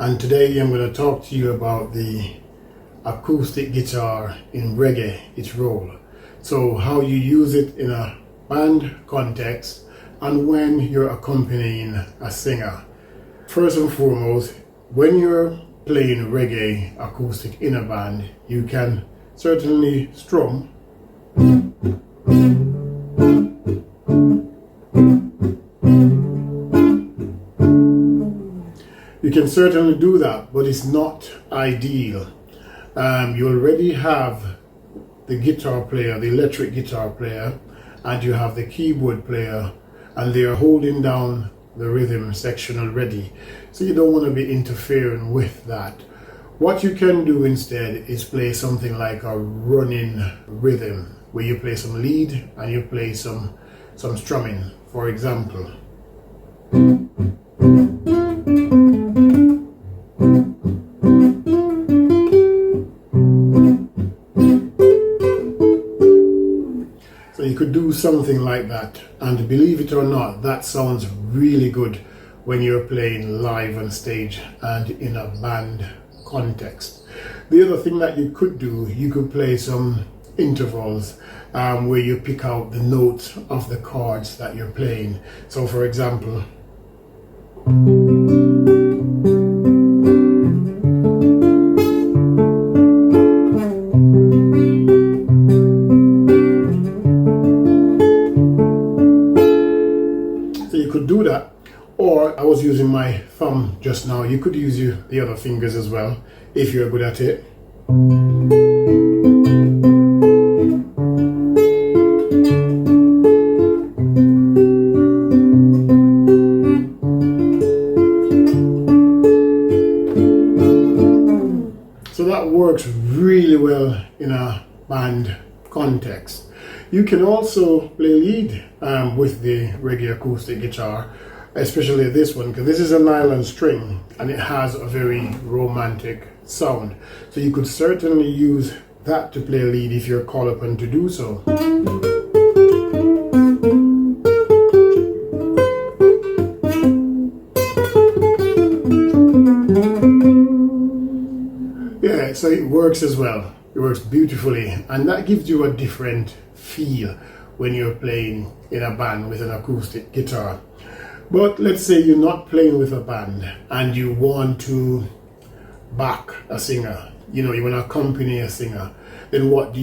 and today I'm going to talk to you about the acoustic guitar in reggae, its role. So how you use it in a band context and when you're accompanying a singer. First and foremost, when you're playing reggae acoustic in a band, you can certainly strum. You can certainly do that, but it's not ideal. You already have the guitar player, the electric guitar player, and you have the keyboard player, and they are holding down the rhythm section already. So you don't want to be interfering with that. What you can do instead is play something like a running rhythm, where you play some lead and you play some strumming, for example. So you could do something like that, and believe it or not, that sounds really good when you're playing live on stage and in a band context. The other thing that you could do, you could play some intervals where you pick out the notes of the chords that you're playing. So for example, so you could do that. Or I was using my thumb just now. You could use the other fingers as well if you're good at it. So that works really well in a band context. You can also play lead with the reggae acoustic guitar, especially this one, because this is a nylon string and it has a very romantic sound. So you could certainly use that to play lead if you're called upon to do so. Yeah, so it works as well. It works beautifully, and that gives you a different feel when you're playing in a band with an acoustic guitar. But let's say you're not playing with a band and you want to back a singer, you want to accompany a singer, then what do?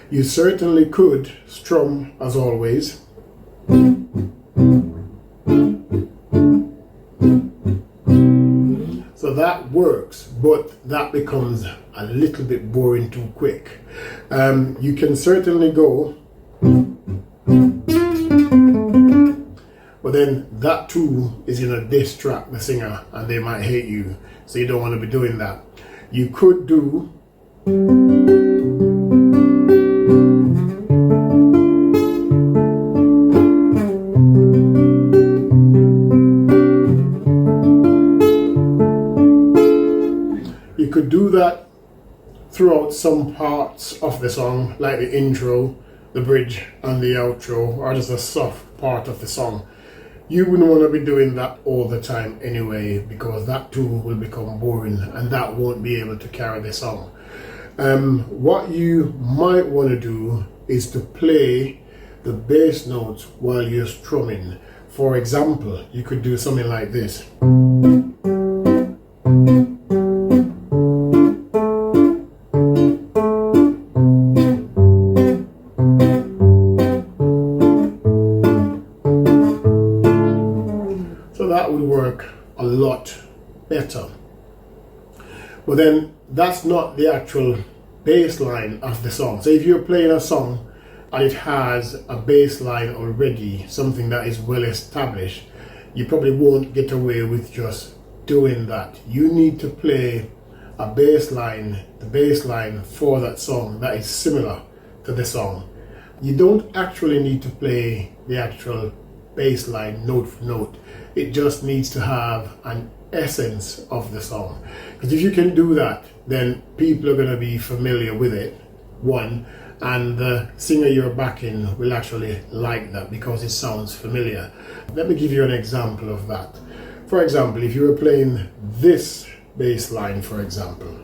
You certainly could strum as always. So that works, but that becomes a little bit boring too quick. You can certainly go, but then that too is going to distract the singer and they might hate you, so you don't want to be doing that. You could do that throughout some parts of the song, like the intro, the bridge and the outro, or just a soft part of the song. You wouldn't want to be doing that all the time anyway, because that too will become boring and that won't be able to carry the song. What you might want to do is to play the bass notes while you're strumming. For example, you could do something like this. That would work a lot better. But then that's not the actual bass line of the song. So if you're playing a song and it has a bass line already, something that is well established, you probably won't get away with just doing that. You need to play a bass line, the bass line for that song that is similar to the song. You don't actually need to play the actual bass line note for note. It just needs to have an essence of the song, because if you can do that, then people are going to be familiar with it, one, and the singer you're backing will actually like that because it sounds familiar. Let me give you an example of that. For example, if you were playing this bass line, for example.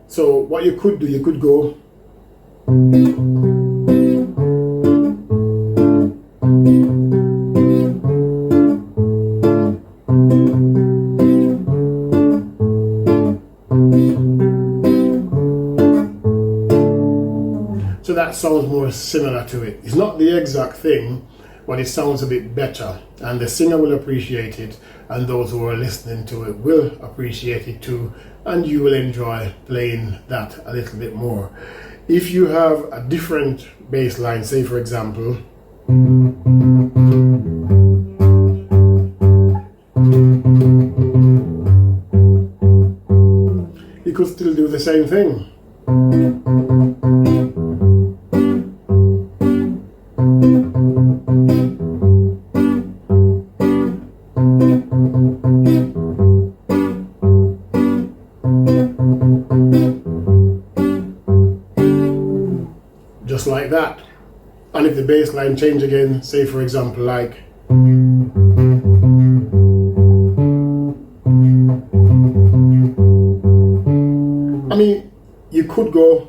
So what you could do, you could go so that sounds more similar to it. It's not the exact thing, but it sounds a bit better, and the singer will appreciate it, and those who are listening to it will appreciate it too, and you will enjoy playing that a little bit more. If you have a different bass line, say for example, you could still do the same thing. Just like that. And if the bass line change again, say for example like I mean, you could go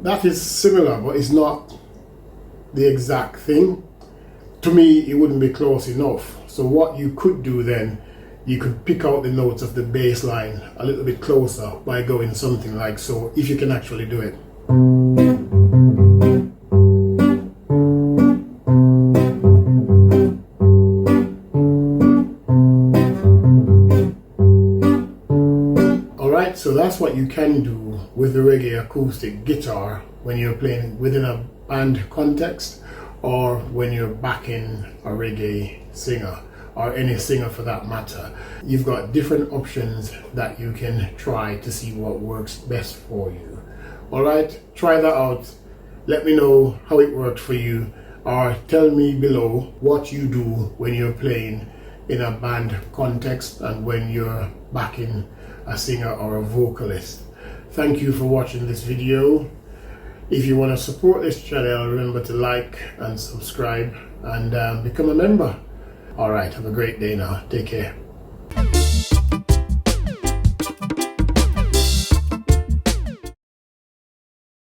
that is similar, but it's not the exact thing. To me, it wouldn't be close enough. So what you could do then, you could pick out the notes of the bass line a little bit closer by going something like so, if you can actually do it. Alright, so that's what you can do with the reggae acoustic guitar when you're playing within a band context, or when you're backing a reggae singer, or any singer for that matter. You've got different options that you can try to see what works best for you. Alright, try that out. Let me know how it worked for you, or tell me below what you do when you're playing in a band context and when you're backing a singer or a vocalist. Thank you for watching this video. If you want to support this channel, remember to like and subscribe and become a member. Alright, have a great day now. Take care.